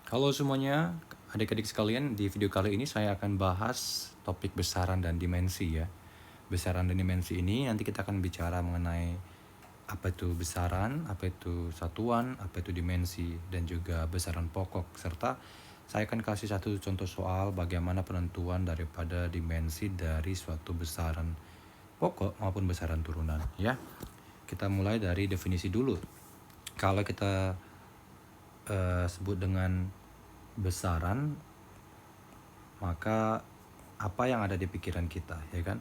Halo semuanya, adik-adik sekalian, di video kali ini saya akan bahas topik besaran dan dimensi ya. Besaran dan dimensi ini nanti kita akan bicara mengenai apa itu besaran, apa itu satuan, apa itu dimensi, dan juga besaran pokok. Serta saya akan kasih satu contoh soal bagaimana penentuan daripada dimensi dari suatu besaran pokok maupun besaran turunan ya. Kita mulai dari definisi dulu. Kalau kita sebut dengan besaran, maka apa yang ada di pikiran kita, ya kan?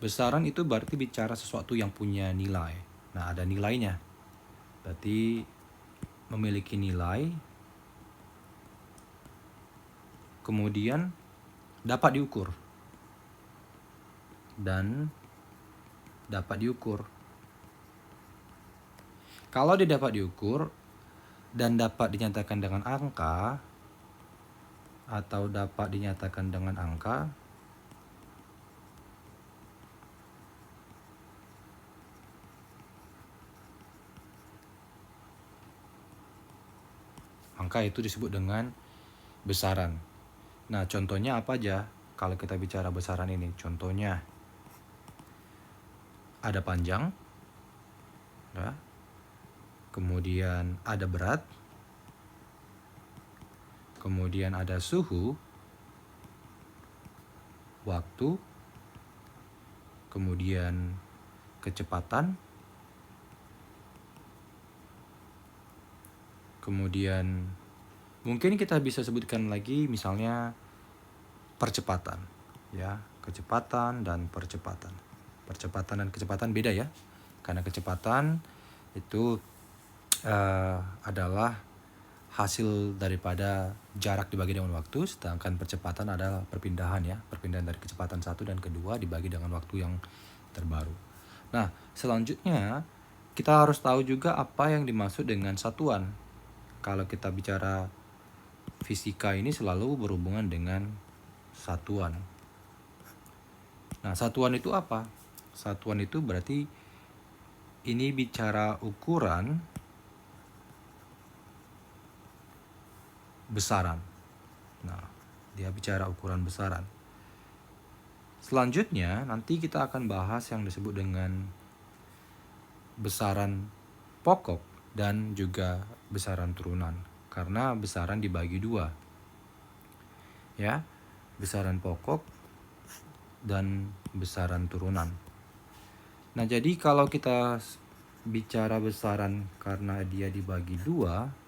Besaran itu berarti bicara sesuatu yang punya nilai. Nah, ada nilainya. Berarti memiliki nilai, kemudian dapat diukur. Dan dapat diukur. Kalau dia dapat diukur dan dapat dinyatakan dengan angka, atau dapat dinyatakan dengan angka, angka itu disebut dengan besaran. Nah, contohnya apa aja kalau kita bicara besaran ini? Contohnya ada panjang, ya. Kemudian ada berat, kemudian ada suhu, waktu, kemudian kecepatan, kemudian mungkin kita bisa sebutkan lagi misalnya percepatan, ya, kecepatan dan percepatan. Percepatan dan kecepatan beda ya, karena kecepatan itu adalah hasil daripada jarak dibagi dengan waktu, sedangkan percepatan adalah perpindahan ya, perpindahan dari kecepatan satu dan kedua dibagi dengan waktu yang terbaru. Nah, selanjutnya kita harus tahu juga apa yang dimaksud dengan satuan. Kalau kita bicara fisika ini selalu berhubungan dengan satuan. Nah, satuan itu apa? Satuan itu berarti ini bicara ukuran besaran. Nah, dia bicara ukuran besaran. Selanjutnya, nanti kita akan bahas yang disebut dengan besaran pokok dan juga besaran turunan. Karena besaran dibagi dua. Ya, besaran pokok dan besaran turunan. Nah, jadi kalau kita bicara besaran karena dia dibagi dua,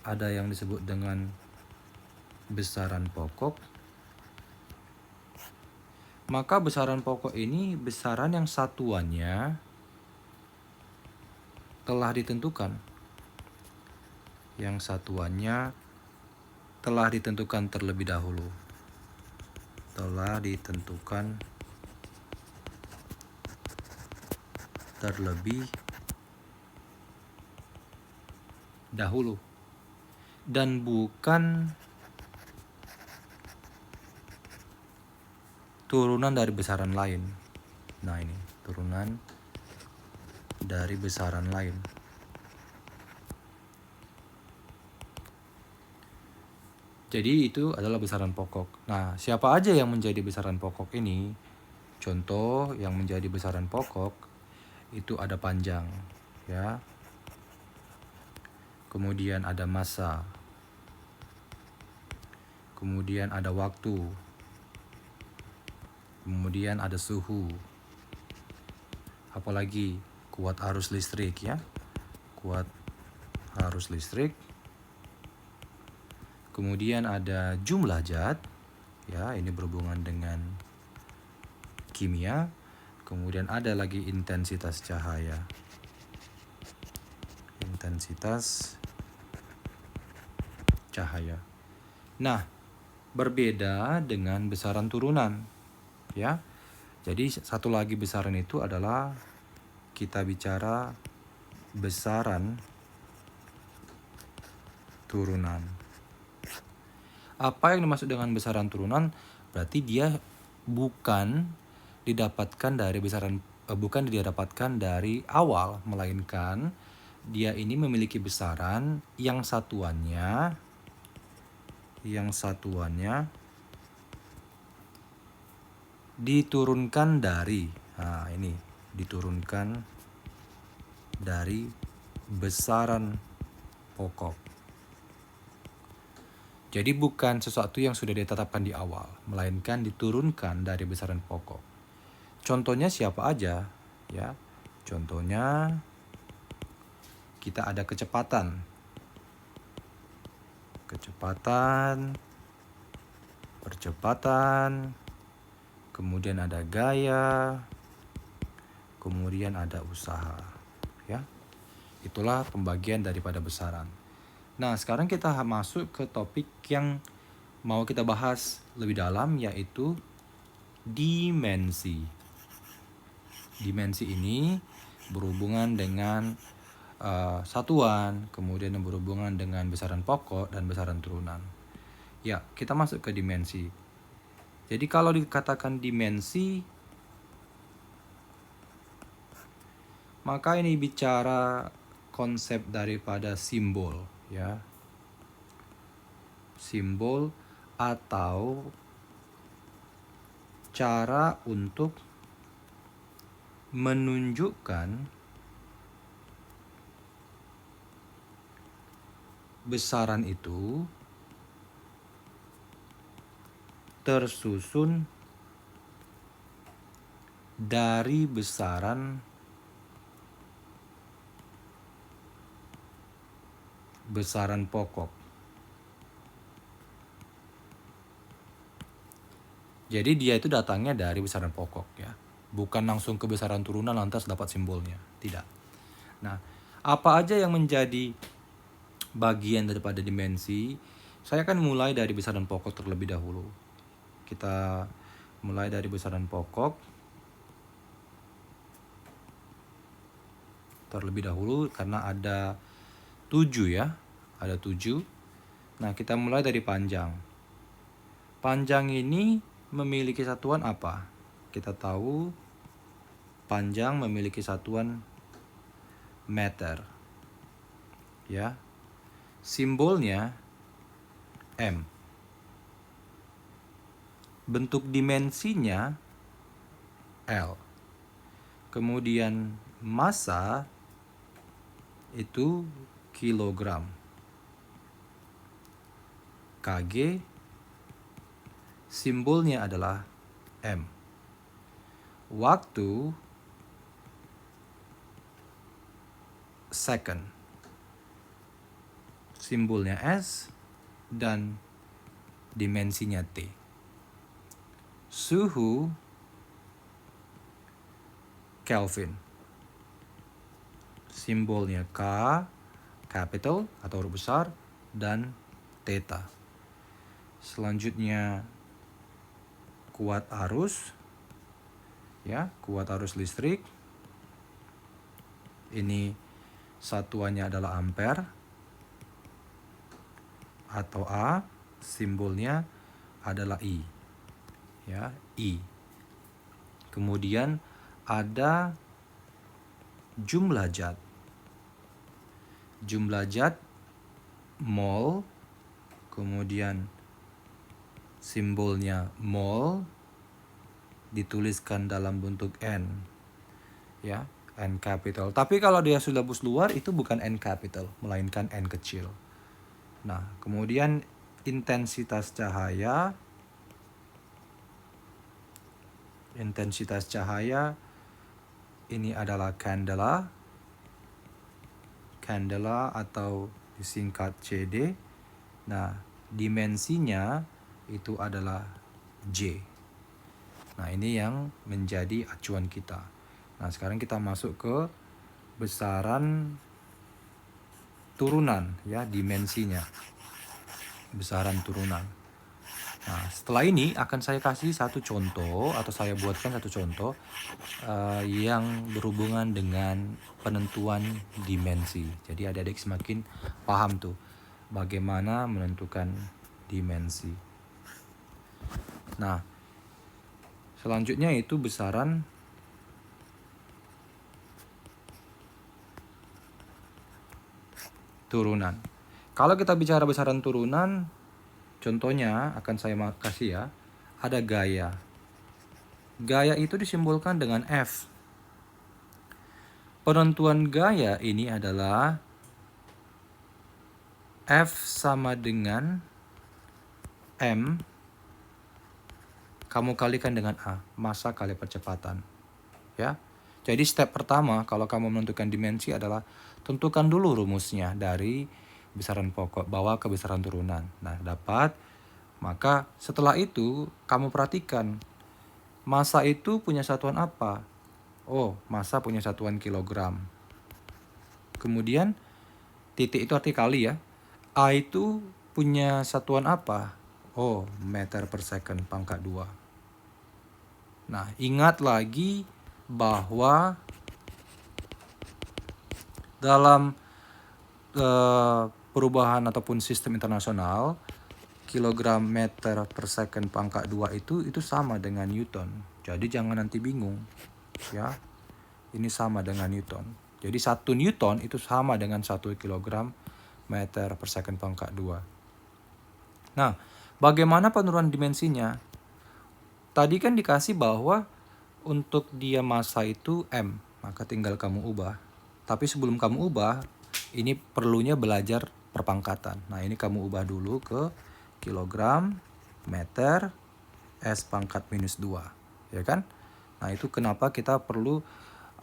ada yang disebut dengan besaran pokok. Maka besaran pokok ini besaran yang satuannya telah ditentukan. Yang satuannya telah ditentukan terlebih dahulu. Telah ditentukan terlebih dahulu. Dan bukan turunan dari besaran lain. Nah, ini turunan dari besaran lain. Jadi itu adalah besaran pokok. Nah, siapa aja yang menjadi besaran pokok ini? Contoh yang menjadi besaran pokok itu ada panjang, ya. Kemudian ada massa. Kemudian ada waktu. Kemudian ada suhu. Apalagi kuat arus listrik ya. Kuat arus listrik. Kemudian ada jumlah zat. Ya, ini berhubungan dengan kimia. Kemudian ada lagi intensitas cahaya. Intensitas cahaya. Nah, berbeda dengan besaran turunan, ya. Jadi satu lagi besaran itu adalah kita bicara besaran turunan. Apa yang dimaksud dengan besaran turunan? Berarti dia bukan didapatkan dari besaran bukan didapatkan dari awal, melainkan dia ini memiliki besaran yang satuannya diturunkan dari, nah ini diturunkan dari besaran pokok. Jadi bukan sesuatu yang sudah ditetapkan di awal, melainkan diturunkan dari besaran pokok. Contohnya siapa aja? Ya, contohnya kita ada kecepatan, percepatan, kemudian ada gaya, kemudian ada usaha. Ya, itulah pembagian daripada besaran. Nah, sekarang kita masuk ke topik yang mau kita bahas lebih dalam, yaitu dimensi. Dimensi ini berhubungan dengan satuan, kemudian berhubungan dengan besaran pokok dan besaran turunan. Ya, kita masuk ke dimensi. Jadi kalau dikatakan dimensi, maka ini bicara konsep daripada simbol, ya. Simbol atau cara untuk menunjukkan besaran itu tersusun dari besaran pokok. Jadi dia itu datangnya dari besaran pokok, ya. Bukan langsung ke besaran turunan lantas dapat simbolnya. Tidak. Nah, apa aja yang menjadi bagian daripada dimensi? Saya akan mulai dari besaran pokok terlebih dahulu. Kita mulai dari besaran pokok terlebih dahulu karena ada 7, ya. Ada 7. Nah, kita mulai dari panjang. Panjang ini memiliki satuan apa? Kita tahu panjang memiliki satuan meter. Ya. Simbolnya M. Bentuk dimensinya L. Kemudian massa itu kilogram. Kg simbolnya adalah M. Waktu second. Simbolnya S dan dimensinya T. Suhu Kelvin. Simbolnya K, capital atau huruf besar, dan theta. Selanjutnya kuat arus, ya, kuat arus listrik. Ini satuannya adalah ampere atau A, simbolnya adalah I. Ya, I. Kemudian ada jumlah zat. Jumlah zat mol, kemudian simbolnya mol dituliskan dalam bentuk N. Ya, N capital. Tapi kalau dia silabus luar itu bukan N capital, melainkan N kecil. Nah, kemudian intensitas cahaya. Intensitas cahaya ini adalah candela. Candela atau disingkat CD. Nah, dimensinya itu adalah J. Nah, ini yang menjadi acuan kita. Nah, sekarang kita masuk ke besaran turunan, ya, dimensinya. Besaran turunan. Nah, setelah ini akan saya kasih satu contoh atau saya buatkan satu contoh yang berhubungan dengan penentuan dimensi. Jadi adik-adik semakin paham tuh bagaimana menentukan dimensi. Nah, selanjutnya itu besaran turunan. Kalau kita bicara besaran turunan, contohnya akan saya kasih ya, ada gaya. Gaya itu disimbolkan dengan F. Penentuan gaya ini adalah F sama dengan M, kamu kalikan dengan A, massa kali percepatan. Ya. Jadi step pertama kalau kamu menentukan dimensi adalah tentukan dulu rumusnya dari besaran pokok bawa ke besaran turunan. Nah, dapat. Maka setelah itu kamu perhatikan massa itu punya satuan apa? Oh, massa punya satuan kilogram. Kemudian titik itu arti kali ya. A itu punya satuan apa? Oh, meter per second pangkat 2. Nah, ingat lagi bahwa dalam perubahan ataupun sistem internasional, kilogram meter per second pangkat 2 itu sama dengan Newton. Jadi jangan nanti bingung. Ya, ini sama dengan Newton. Jadi 1 Newton itu sama dengan 1 kilogram meter per second pangkat 2. Nah, bagaimana penurunan dimensinya? Tadi kan dikasih bahwa untuk dia massa itu M, maka tinggal kamu ubah. Tapi sebelum kamu ubah, ini perlunya belajar perpangkatan. Nah, ini kamu ubah dulu ke kilogram meter S pangkat minus 2. Ya kan? Nah, itu kenapa kita perlu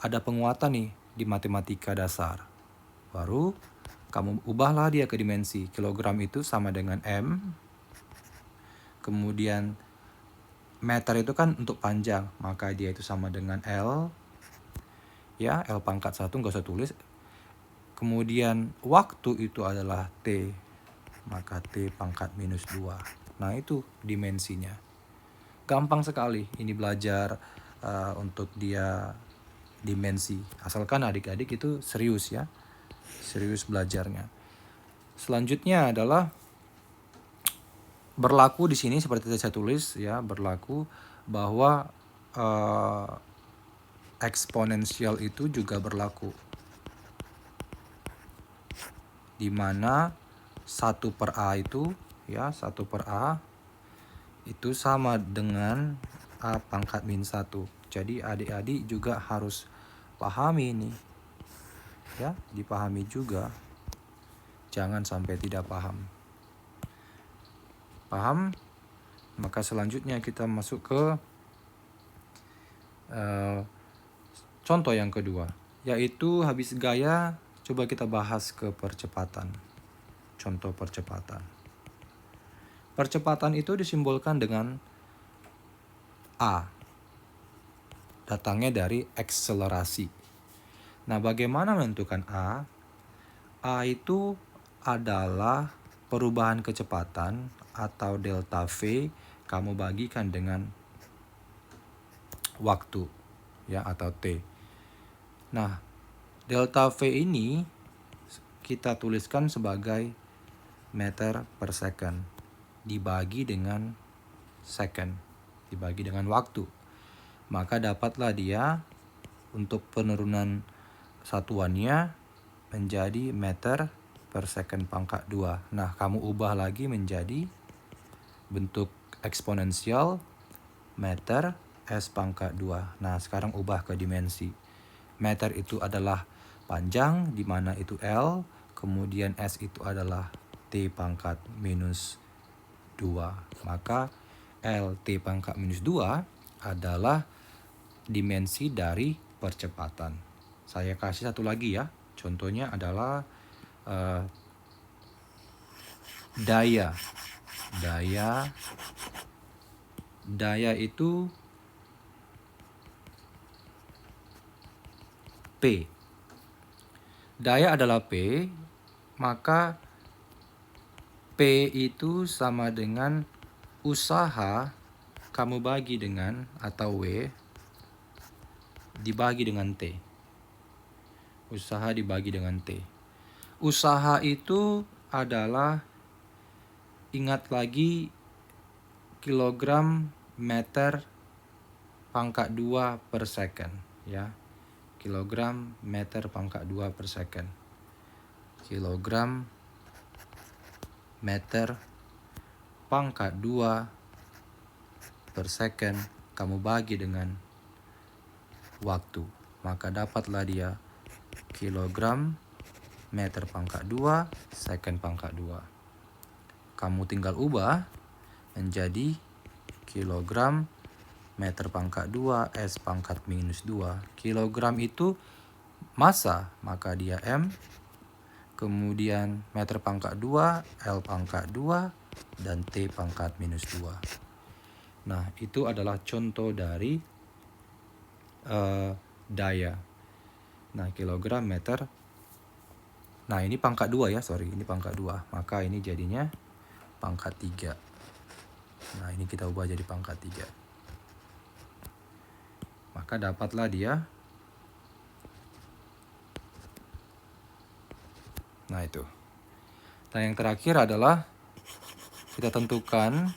ada penguatan nih di matematika dasar. Baru kamu ubahlah dia ke dimensi. Kilogram itu sama dengan M. Kemudian meter itu kan untuk panjang, maka dia itu sama dengan L. Ya, L pangkat 1 nggak usah tulis. Kemudian waktu itu adalah T, maka T pangkat minus 2. Nah, itu dimensinya. Gampang sekali ini belajar untuk dia dimensi. Asalkan adik-adik itu serius ya. Serius belajarnya. Selanjutnya adalah berlaku di sini seperti saya tulis ya, berlaku bahwa eksponensial itu juga berlaku. Di mana 1 per A itu ya, 1 per A itu sama dengan A pangkat min 1. Jadi adik-adik juga harus pahami ini. Ya, dipahami juga. Jangan sampai tidak paham. Paham? Maka selanjutnya kita masuk ke contoh yang kedua, yaitu habis gaya coba kita bahas ke percepatan. Contoh percepatan. Percepatan itu disimbolkan dengan A. Datangnya dari akselerasi. Nah, bagaimana menentukan A? A itu adalah perubahan kecepatan atau delta V kamu bagikan dengan waktu ya, atau T. Nah, delta V ini kita tuliskan sebagai meter per second dibagi dengan second, dibagi dengan waktu. Maka dapatlah dia untuk penurunan satuannya menjadi meter per second pangkat 2. Nah, kamu ubah lagi menjadi bentuk eksponensial meter S pangkat 2. Nah, sekarang ubah ke dimensi. Meter itu adalah panjang, di mana itu L. Kemudian S itu adalah T pangkat minus 2. Maka L T pangkat minus 2 adalah dimensi dari percepatan. Saya kasih satu lagi ya. Contohnya adalah daya. Daya itu P. Daya adalah P, maka P itu sama dengan usaha kamu bagi dengan atau W dibagi dengan T. Usaha dibagi dengan T. Usaha itu adalah, ingat lagi, kilogram meter pangkat 2 per second ya. Kilogram meter pangkat 2 per second. kilogram meter pangkat 2 per second kamu bagi dengan waktu, maka dapatlah dia kilogram meter pangkat 2 second pangkat 2. Kamu tinggal ubah menjadi kilogram meter pangkat 2 S pangkat minus 2. Kilogram itu massa, maka dia M. Kemudian meter pangkat 2, L pangkat 2, dan T pangkat minus 2. Nah, itu adalah contoh dari daya. Nah, kilogram meter. Nah, ini pangkat 2 ya, ini pangkat 2. Maka ini jadinya pangkat 3. Nah, ini kita ubah jadi pangkat 3. Maka dapatlah dia. Nah, itu. Nah, yang terakhir adalah kita tentukan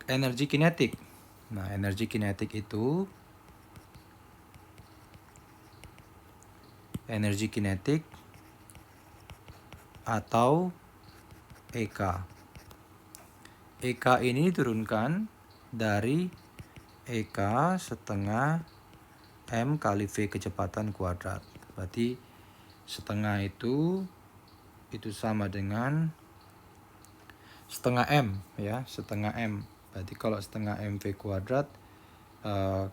energi kinetik. Nah, energi kinetik itu energi kinetik atau EK. EK ini diturunkan dari EK setengah M kali V kecepatan kuadrat. Berarti setengah itu sama dengan setengah M ya, setengah M. Berarti kalau setengah MV kuadrat,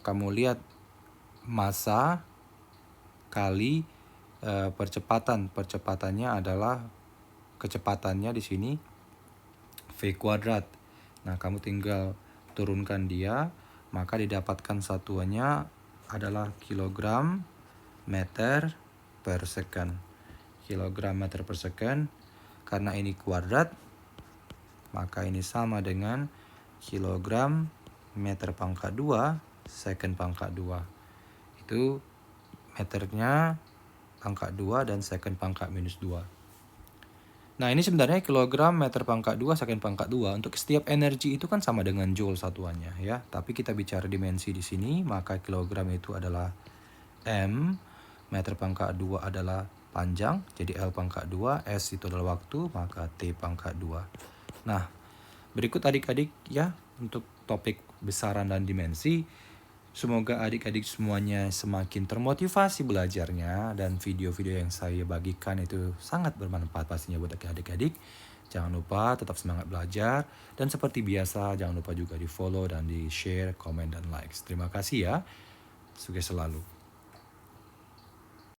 kamu lihat massa kali percepatan. Percepatannya adalah kecepatannya di sini V kuadrat. Nah, kamu tinggal turunkan dia, maka didapatkan satuannya adalah kilogram meter per second. Kilogram meter per second, karena ini kuadrat, maka ini sama dengan kilogram meter pangkat 2 second pangkat 2. Itu meternya pangkat 2 dan second pangkat minus 2. Nah, ini sebenarnya kilogram meter pangkat 2 second pangkat 2. Untuk setiap energi itu kan sama dengan joule satuannya ya. Tapi kita bicara dimensi di sini, maka kilogram itu adalah M, meter pangkat 2 adalah panjang, jadi L pangkat 2, S itu adalah waktu, maka T pangkat 2. Nah, berikut adik-adik ya untuk topik besaran dan dimensi. Semoga adik-adik semuanya semakin termotivasi belajarnya, dan video-video yang saya bagikan itu sangat bermanfaat pastinya buat adik-adik. Jangan lupa tetap semangat belajar, dan seperti biasa jangan lupa juga di follow dan di share, komen, dan likes. Terima kasih ya. Sukses selalu.